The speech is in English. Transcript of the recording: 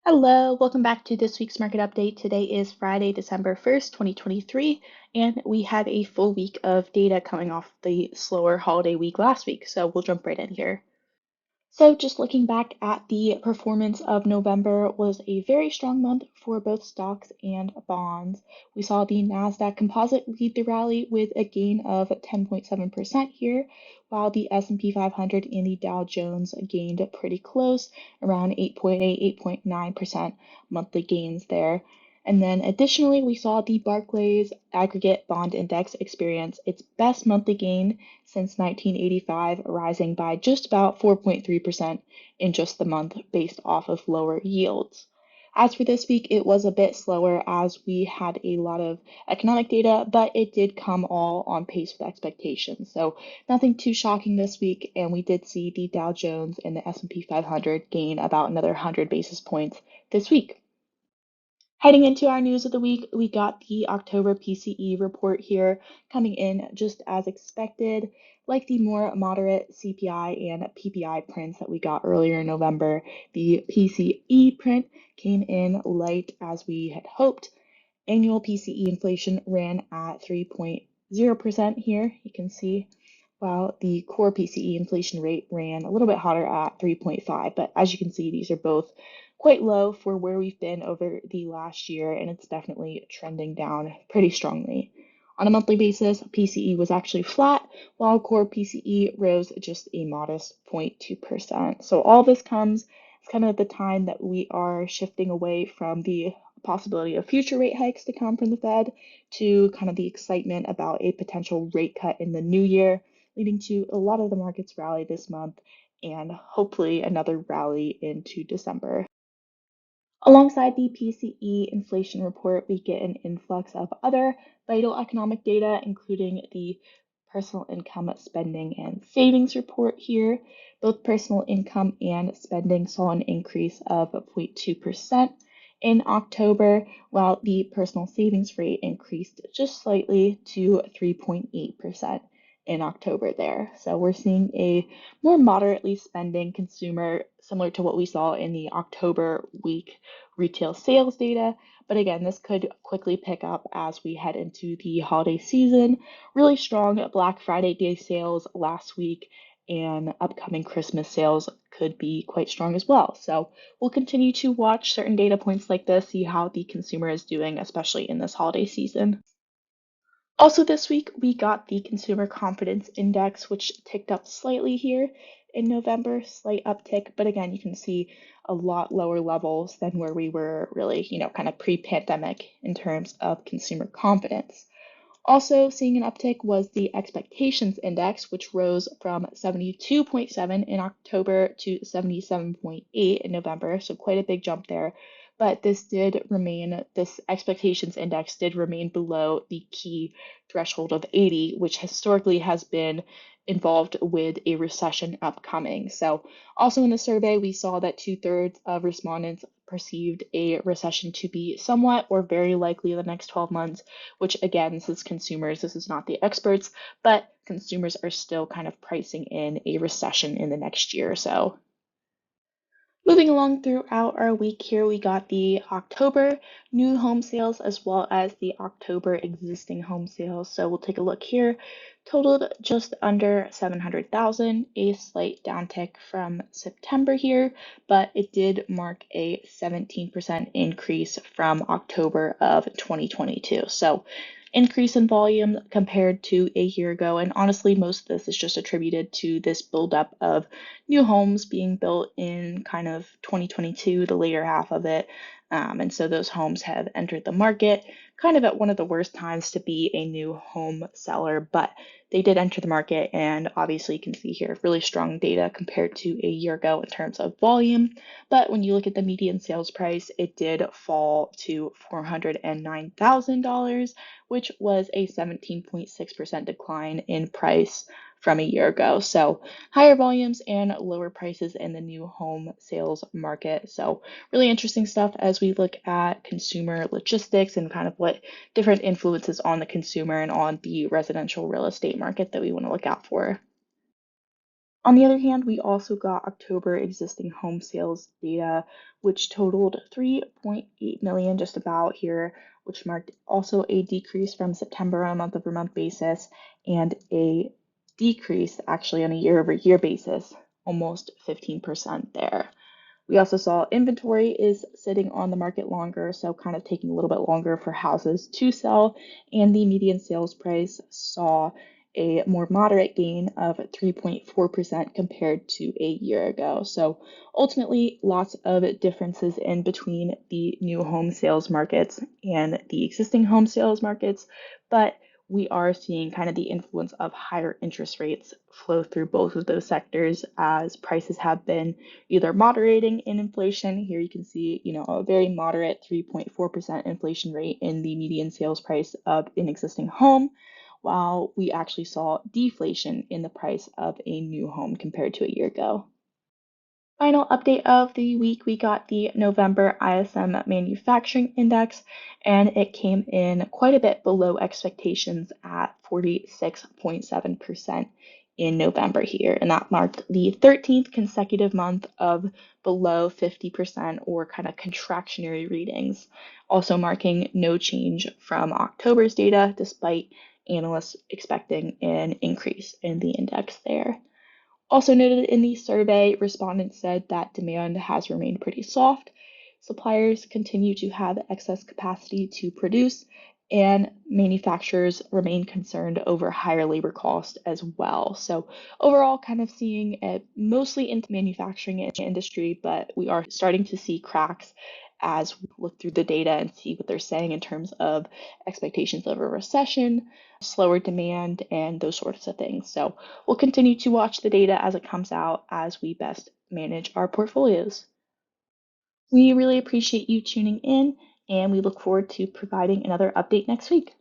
Hello, welcome back to this week's market update. Today is Friday, December 1st, 2023, and we had a full week of data coming off the slower holiday week last week, so we'll jump right in here. So just looking back at the performance of November was a very strong month for both stocks and bonds. We saw the Nasdaq Composite lead the rally with a gain of 10.7% here, while the S&P 500 and the Dow Jones gained pretty close, around 8.8, 8.9% monthly gains there. And then additionally, we saw the Barclays Aggregate Bond Index experience its best monthly gain since 1985, rising by just about 4.3% in just the month based off of lower yields. As for this week, it was a bit slower as we had a lot of economic data, but it did come all on pace with expectations. So nothing too shocking this week, and we did see the Dow Jones and the S&P 500 gain about another 100 basis points this week. Heading into our news of the week, we got the October PCE report here coming in just as expected, like the more moderate CPI and PPI prints that we got earlier in November. The PCE print came in light as we had hoped. Annual PCE inflation ran at 3.0% here, you can see, while the core PCE inflation rate ran a little bit hotter at 3.5. But as you can see, these are both quite low for where we've been over the last year, and it's definitely trending down pretty strongly. On a monthly basis, PCE was actually flat, while core PCE rose just a modest 0.2%. So all this comes kind of at the time that we are shifting away from the possibility of future rate hikes to come from the Fed to kind of the excitement about a potential rate cut in the new year, leading to a lot of the markets rally this month and hopefully another rally into December. Alongside the PCE inflation report, we get an influx of other vital economic data, including the personal income, spending, and savings report here. Both personal income and spending saw an increase of 0.2% in October, while the personal savings rate increased just slightly to 3.8% in October there. So we're seeing a more moderately spending consumer, similar to what we saw in the October week retail sales data. But again, this could quickly pick up as we head into the holiday season. Really strong Black Friday day sales last week, and upcoming Christmas sales could be quite strong as well. So we'll continue to watch certain data points like this, see how the consumer is doing, especially in this holiday season. Also, this week we got the Consumer Confidence Index, which ticked up slightly here in November, slight uptick, but again, you can see a lot lower levels than where we were really, kind of pre-pandemic in terms of consumer confidence. Also, seeing an uptick was the Expectations Index, which rose from 72.7 in October to 77.8 in November, so quite a big jump there. But this Expectations Index did remain below the key threshold of 80, which historically has been involved with a recession upcoming. So, also in the survey, we saw that two-thirds of respondents perceived a recession to be somewhat or very likely in the next 12 months, which again, this is consumers, this is not the experts, but consumers are still kind of pricing in a recession in the next year or so. Moving along throughout our week here, we got the October new home sales as well as the October existing home sales. So we'll take a look here. Totaled just under 700,000, a slight downtick from September here, but it did mark a 17% increase from October of 2022. So increase in volume compared to a year ago. And honestly, most of this is just attributed to this buildup of new homes being built in kind of 2022, the later half of it. And so those homes have entered the market kind of at one of the worst times to be a new home seller, but they did enter the market. And obviously, you can see here really strong data compared to a year ago in terms of volume. But when you look at the median sales price, it did fall to $409,000, which was a 17.6% decline in price from a year ago. So higher volumes and lower prices in the new home sales market. So really interesting stuff as we look at consumer logistics and kind of what different influences on the consumer and on the residential real estate market that we want to look out for. On the other hand, we also got October existing home sales data, which totaled 3.8 million just about here, which marked also a decrease from September on a month-over-month basis and a decrease actually on a year-over-year basis, almost 15% there. We also saw inventory is sitting on the market longer, so kind of taking a little bit longer for houses to sell, and the median sales price saw a more moderate gain of 3.4% compared to a year ago. So ultimately, lots of differences in between the new home sales markets and the existing home sales markets, but we are seeing kind of the influence of higher interest rates flow through both of those sectors as prices have been either moderating in inflation. Here you can see, a very moderate 3.4% inflation rate in the median sales price of an existing home, while we actually saw deflation in the price of a new home compared to a year ago. Final update of the week, we got the November ISM Manufacturing Index, and it came in quite a bit below expectations at 46.7% in November here. And that marked the 13th consecutive month of below 50% or kind of contractionary readings, also marking no change from October's data, despite analysts expecting an increase in the index there. Also noted in the survey, respondents said that demand has remained pretty soft. Suppliers continue to have excess capacity to produce, and manufacturers remain concerned over higher labor costs as well. So overall, kind of seeing it mostly in the manufacturing industry, but we are starting to see cracks as we look through the data and see what they're saying in terms of expectations of a recession, slower demand, and those sorts of things. So we'll continue to watch the data as it comes out as we best manage our portfolios. We really appreciate you tuning in, and we look forward to providing another update next week.